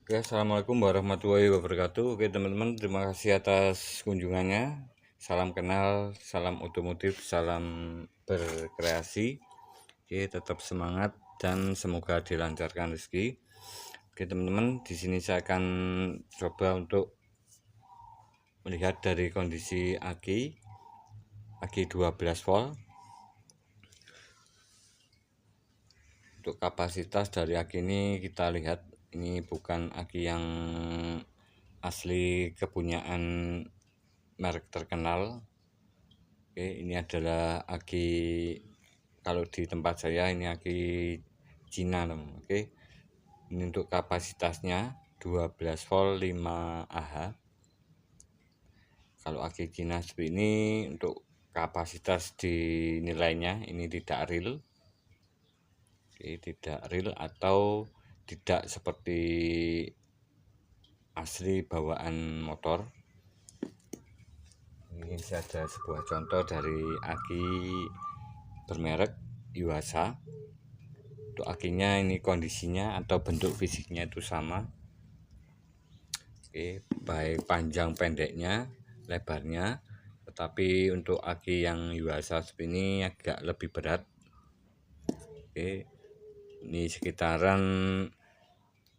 Oke, assalamualaikum warahmatullahi wabarakatuh. Oke teman-teman, terima kasih atas kunjungannya. Salam kenal, salam otomotif, salam berkreasi. Oke, tetap semangat dan semoga dilancarkan rezeki. Oke teman-teman, di sini saya akan coba untuk melihat dari kondisi aki 12 volt. Untuk kapasitas dari aki ini kita lihat, ini bukan aki yang asli kepunyaan merek terkenal. Oke, ini adalah aki, kalau di tempat saya ini aki Cina teman. Oke, ini untuk kapasitasnya 12 volt 5 Ah. Kalau aki Cina seperti ini untuk kapasitas di nilainya ini tidak real. Oke, tidak real atau tidak seperti asli bawaan motor. Ini ada sebuah contoh dari aki bermerek Yuasa. Untuk akinya ini kondisinya atau bentuk fisiknya itu sama. Oke, baik panjang pendeknya, lebarnya. Tetapi untuk aki yang Yuasa ini agak lebih berat. Oke, ini sekitaran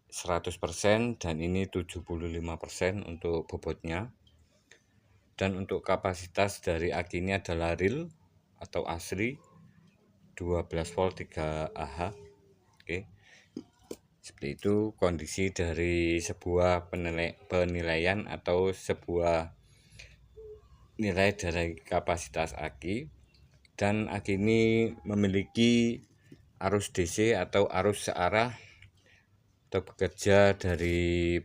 100% dan ini 75% untuk bobotnya. Dan untuk kapasitas dari aki ini adalah real atau asli 12 volt 3 Ah. Oke, seperti itu kondisi dari sebuah penilaian atau sebuah nilai dari kapasitas aki. Dan aki ini memiliki arus DC atau arus searah atau bekerja dari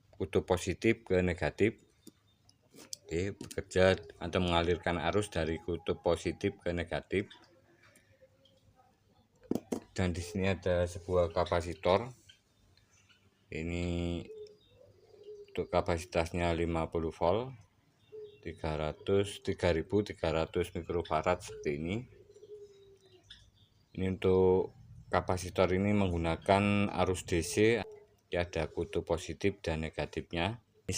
kutub positif ke negatif. Oke, bekerja atau mengalirkan arus dari kutub positif ke negatif. Dan di sini ada sebuah kapasitor. Ini untuk kapasitasnya 50 volt 3300 mikrofarad seperti ini. Ini untuk kapasitor ini menggunakan arus DC, ya, ada kutub positif dan negatifnya. Ini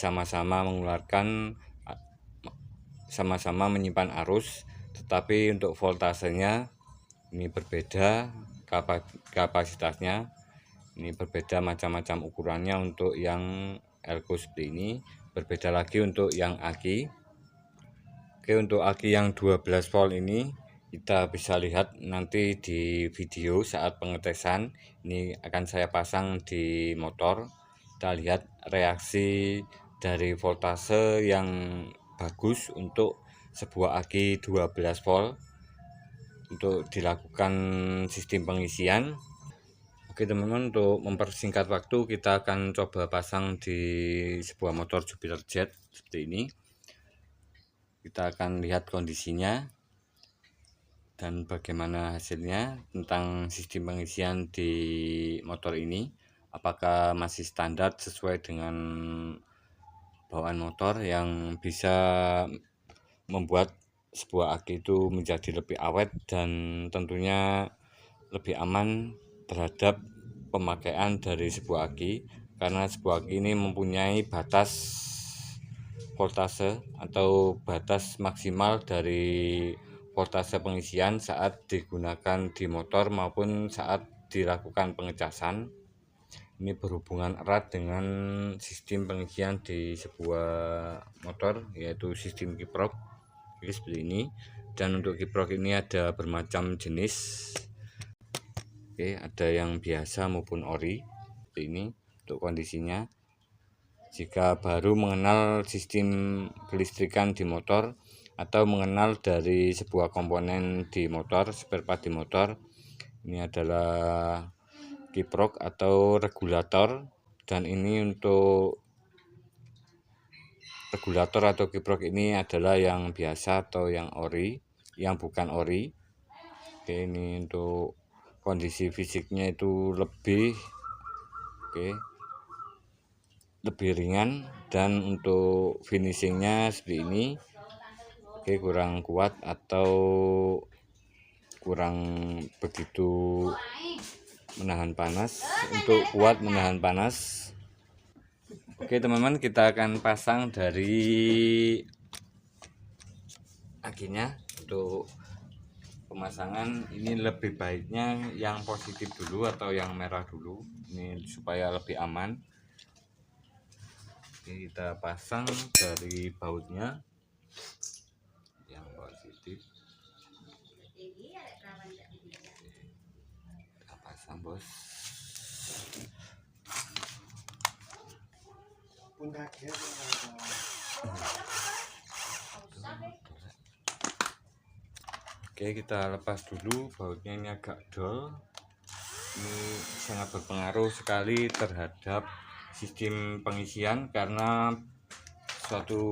sama-sama menyimpan arus, tetapi untuk voltasenya ini berbeda, kapasitasnya ini berbeda, macam-macam ukurannya. Untuk yang elko seperti ini, berbeda lagi untuk yang aki. Oke, untuk aki yang 12 volt ini kita bisa lihat nanti di video saat pengetesan. Ini akan saya pasang di motor. Kita lihat reaksi dari voltase yang bagus untuk sebuah aki 12 volt untuk dilakukan sistem pengisian. Oke teman-teman, untuk mempersingkat waktu kita akan coba pasang di sebuah motor Jupiter Jet seperti ini. Kita akan lihat kondisinya dan bagaimana hasilnya tentang sistem pengisian di motor ini. Apakah masih standar sesuai dengan bawaan motor yang bisa membuat sebuah aki itu menjadi lebih awet dan tentunya lebih aman terhadap pemakaian dari sebuah aki, karena sebuah aki ini mempunyai batas voltase atau batas maksimal dari voltase pengisian saat digunakan di motor maupun saat dilakukan pengecasan. Ini berhubungan erat dengan sistem pengisian di sebuah motor, yaitu sistem kiprok. Seperti ini. Dan untuk kiprok ini ada bermacam jenis. Oke, ada yang biasa maupun ori. Seperti ini untuk kondisinya. Jika baru mengenal sistem kelistrikan di motor atau mengenal dari sebuah komponen di motor, spare part di motor, ini adalah kiprok atau regulator. Dan ini untuk regulator atau kiprok ini adalah yang biasa atau yang ori, yang bukan ori. Oke, ini untuk kondisi fisiknya itu lebih ringan, dan untuk finishingnya seperti ini. Oke, kurang kuat atau kurang begitu menahan panas. Untuk kuat menahan panas, Oke teman-teman, kita akan pasang dari akhirnya. Untuk pemasangan ini lebih baiknya yang positif dulu atau yang merah dulu, ini supaya lebih aman. Oke, kita pasang dari bautnya yang positif, kita pasang bos. Oke, kita lepas dulu bautnya, ini agak dol. Ini sangat berpengaruh sekali terhadap sistem pengisian, karena suatu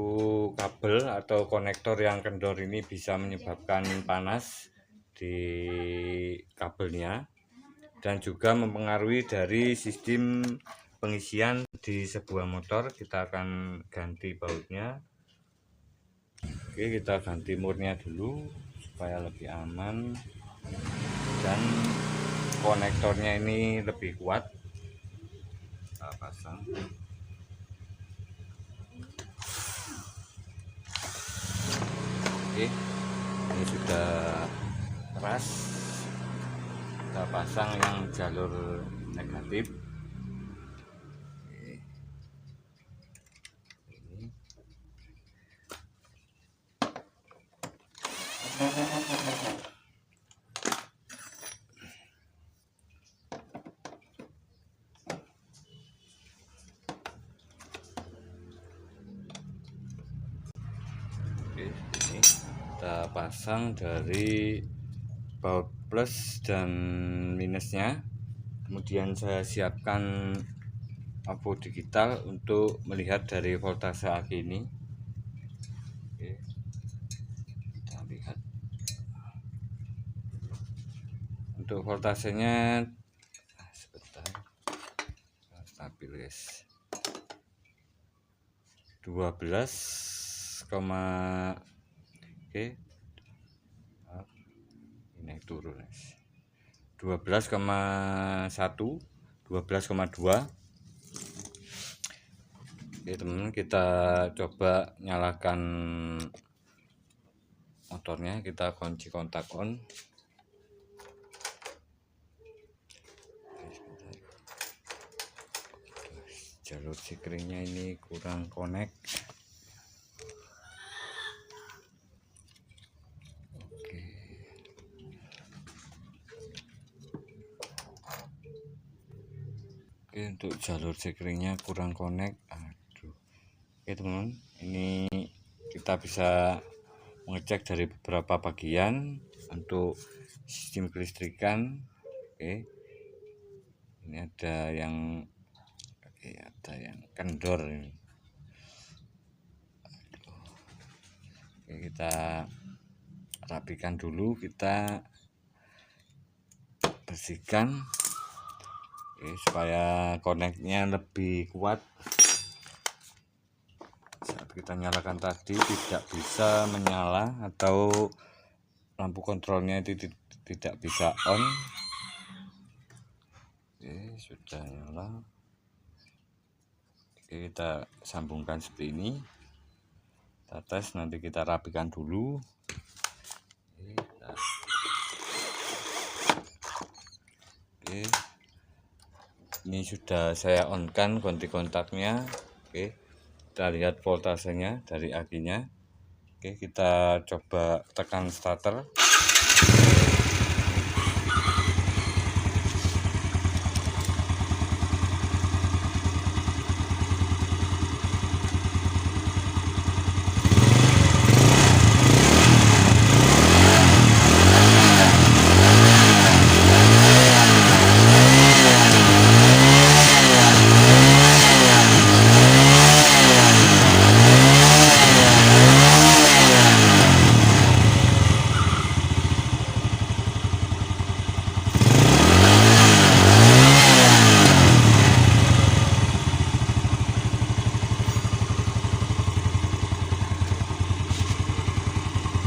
kabel atau konektor yang kendor ini bisa menyebabkan panas di kabelnya dan juga mempengaruhi dari sistem pengisian di sebuah motor. Kita akan ganti bautnya. Oke, kita ganti murnya dulu supaya lebih aman dan konektornya ini lebih kuat. Kita pasang. Oke, ini sudah keras. Kita pasang yang jalur negatif. Oke, ini kita pasang dari baut plus dan minusnya. Kemudian saya siapkan lampu digital untuk melihat dari voltase aki ini. Oke, kita lihat untuk voltasenya. Sebentar, stabil guys, 12, oke, ini naik turun guys, 12,1, 12,2. Oke teman-teman, kita coba nyalakan motornya, kita kunci kontak on. Jalur sikringnya ini kurang connect. Oke, untuk jalur sikringnya kurang connect. Aduh. Oke teman-teman, ini kita bisa mengecek dari beberapa bagian untuk sistem kelistrikan. Oke, ini ada yang kendor ini. Oke, kita rapikan dulu, kita bersihkan. Oke, supaya koneknya lebih kuat. Saat kita nyalakan tadi tidak bisa menyala atau lampu kontrolnya itu tidak bisa on. Oke, sudah nyala. Oke, kita sambungkan seperti ini. Kita tes, nanti kita rapikan dulu. Oke, ini sudah saya on kan ganti kontaknya. Oke, kita lihat voltasenya dari akinya. Oke, kita coba tekan starter.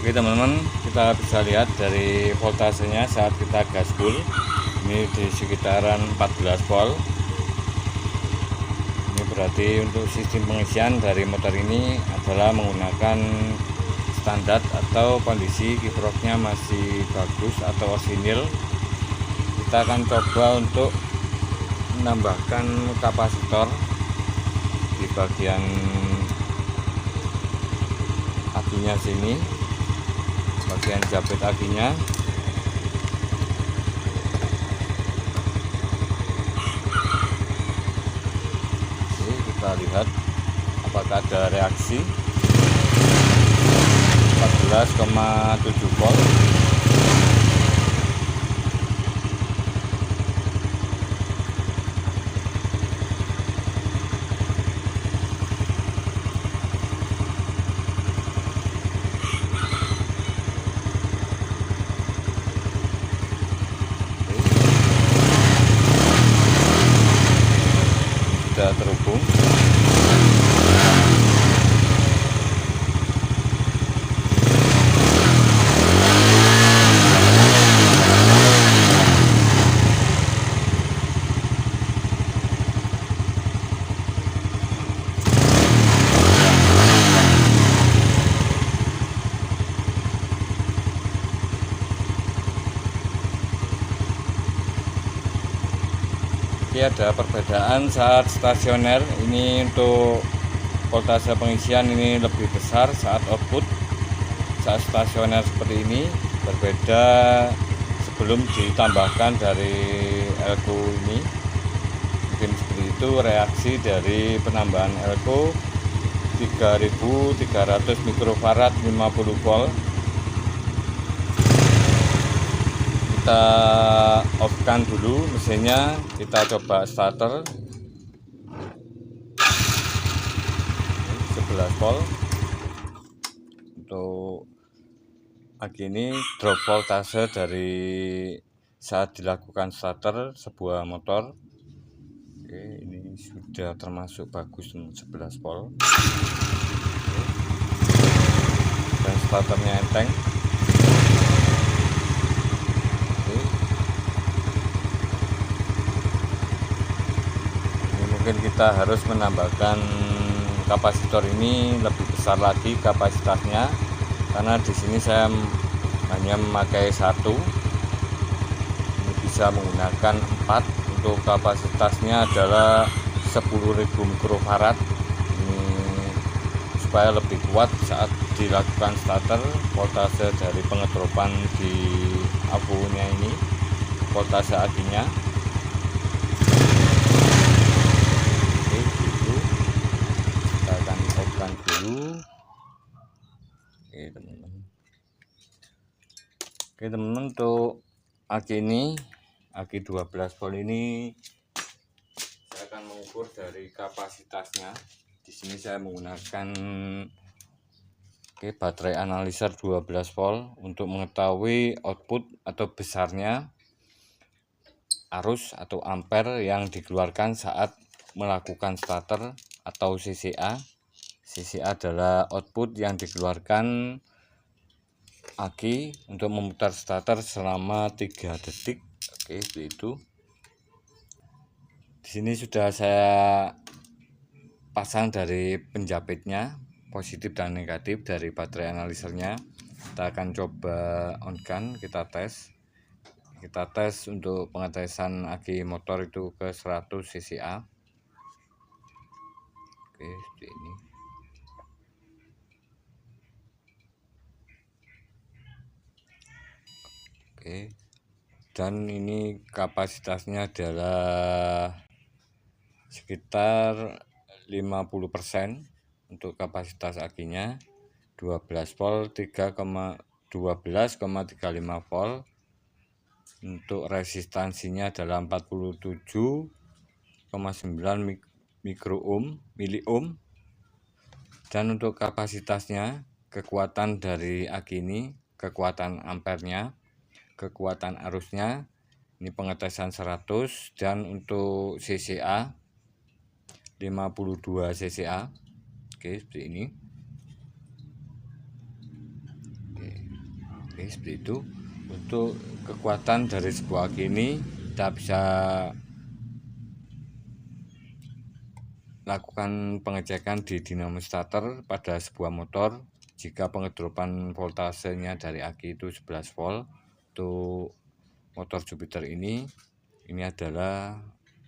Oke teman-teman, kita bisa lihat dari voltasenya saat kita gas full ini di sekitaran 14 volt. Ini berarti untuk sistem pengisian dari motor ini adalah menggunakan standar atau kondisi kiproknya masih bagus atau orsinil. Kita akan coba untuk menambahkan kapasitor di bagian akinya sini, bagian jabet akinya. Oke, kita lihat apakah ada reaksi. 14,7 volt. Sudah terhubung. Ada perbedaan saat stasioner. Ini untuk voltase pengisian ini lebih besar saat output. Saat stasioner seperti ini berbeda sebelum ditambahkan dari elko ini. Mungkin seperti itu reaksi dari penambahan elko 3300 mikrofarad 50 volt. Kita off-kan dulu mesinnya, kita coba starter 11 volt. Untuk aki ini drop voltase dari saat dilakukan starter sebuah motor. Oke, ini sudah termasuk bagus 11 volt. Dan starternya enteng. Mungkin kita harus menambahkan kapasitor ini lebih besar lagi kapasitasnya, karena di sini saya hanya memakai 1. Ini bisa menggunakan 4. Untuk kapasitasnya adalah 10.000 mikrofarad. Ini supaya lebih kuat saat dilakukan starter. Voltase dari pengedropan di akunya ini, voltase akinya. Oke teman-teman, untuk aki ini, aki 12 volt ini saya akan mengukur dari kapasitasnya. Di sini saya menggunakan baterai analiser 12 volt untuk mengetahui output atau besarnya arus atau ampere yang dikeluarkan saat melakukan starter atau CCA. CCA adalah output yang dikeluarkan aki untuk memutar starter selama 3 detik. Oke, seperti itu. Di sini sudah saya pasang dari penjepitnya, positif dan negatif dari baterai analisernya. Kita akan coba on-kan, kita tes. Kita tes untuk pengetesan aki motor itu ke 100 CCA. Oke, seperti ini. Oke, dan ini kapasitasnya adalah sekitar 50% untuk kapasitas akinya. 12 volt 12,35 volt. Untuk resistansinya adalah 47,9 miliohm. Dan untuk kapasitasnya, kekuatan dari aki ini, kekuatan ampernya, kekuatan arusnya ini pengetesan 100, dan untuk CCA 52 CCA. Oke, seperti ini. Oke, seperti itu. Untuk kekuatan dari sebuah aki ini kita bisa lakukan pengecekan di dinamo starter pada sebuah motor. Jika pengedropan voltasenya dari aki itu 11 volt, untuk motor Jupiter ini adalah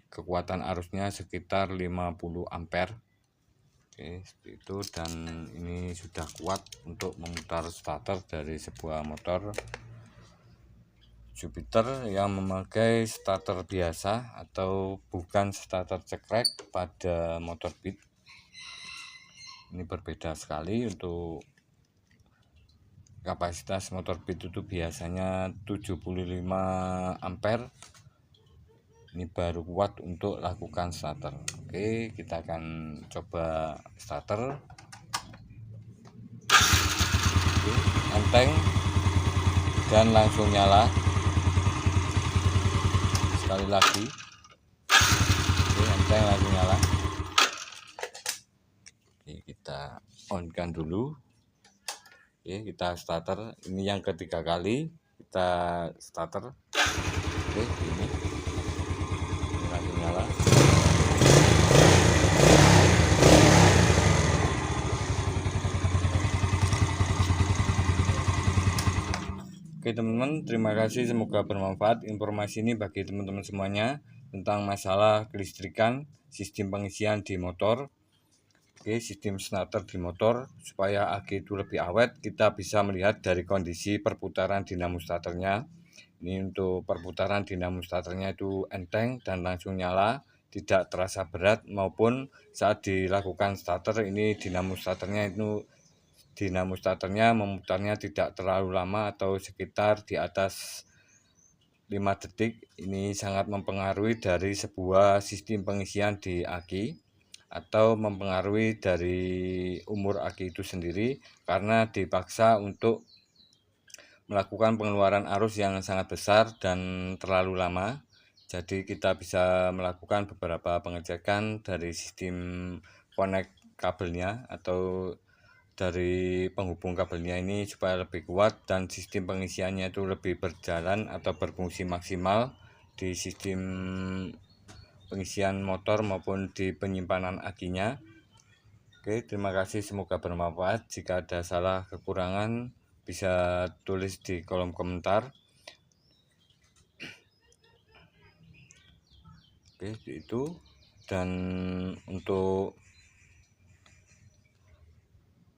kekuatan arusnya sekitar 50 ampere. Oke, seperti itu, dan ini sudah kuat untuk memutar starter dari sebuah motor Jupiter yang memakai starter biasa atau bukan starter cekrek pada motor Beat. Ini berbeda sekali. Untuk kapasitas motor Beat itu biasanya 75 ampere. Ini baru kuat untuk lakukan starter. Oke, kita akan coba starter. Oke, enteng dan langsung nyala. Sekali lagi. Oke, enteng langsung nyala. Oke, kita on-kan dulu. Oke, kita starter. Ini yang ketiga kali kita starter. Oke, ini langsung nyala. Oke teman-teman, terima kasih, semoga bermanfaat informasi ini bagi teman-teman semuanya tentang masalah kelistrikan, sistem pengisian di motor. Oke, sistem starter di motor. Supaya aki itu lebih awet, kita bisa melihat dari kondisi perputaran dinamo starternya. Ini untuk perputaran dinamo starternya itu enteng dan langsung nyala, tidak terasa berat, maupun saat dilakukan starter ini dinamo starternya memutarnya tidak terlalu lama atau sekitar di atas 5 detik. Ini sangat mempengaruhi dari sebuah sistem pengisian di aki, atau mempengaruhi dari umur aki itu sendiri, karena dipaksa untuk melakukan pengeluaran arus yang sangat besar dan terlalu lama. Jadi kita bisa melakukan beberapa pengecekan dari sistem connect kabelnya atau dari penghubung kabelnya ini supaya lebih kuat dan sistem pengisiannya itu lebih berjalan atau berfungsi maksimal di sistem pengisian motor maupun di penyimpanan akinya. Oke, terima kasih, semoga bermanfaat. Jika ada salah kekurangan bisa tulis di kolom komentar. Oke, itu. Dan untuk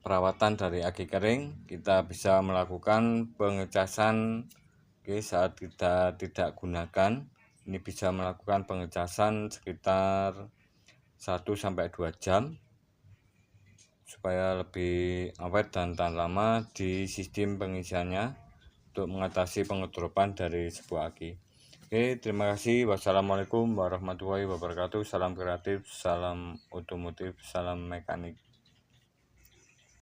perawatan dari aki kering, kita bisa melakukan pengecasan. Oke, saat kita tidak gunakan, ini bisa melakukan pengecasan sekitar 1-2 jam supaya lebih awet dan tahan lama di sistem pengisiannya untuk mengatasi pengedropan dari sebuah aki. Oke, terima kasih. Wassalamualaikum warahmatullahi wabarakatuh. Salam kreatif, salam otomotif, salam mekanik.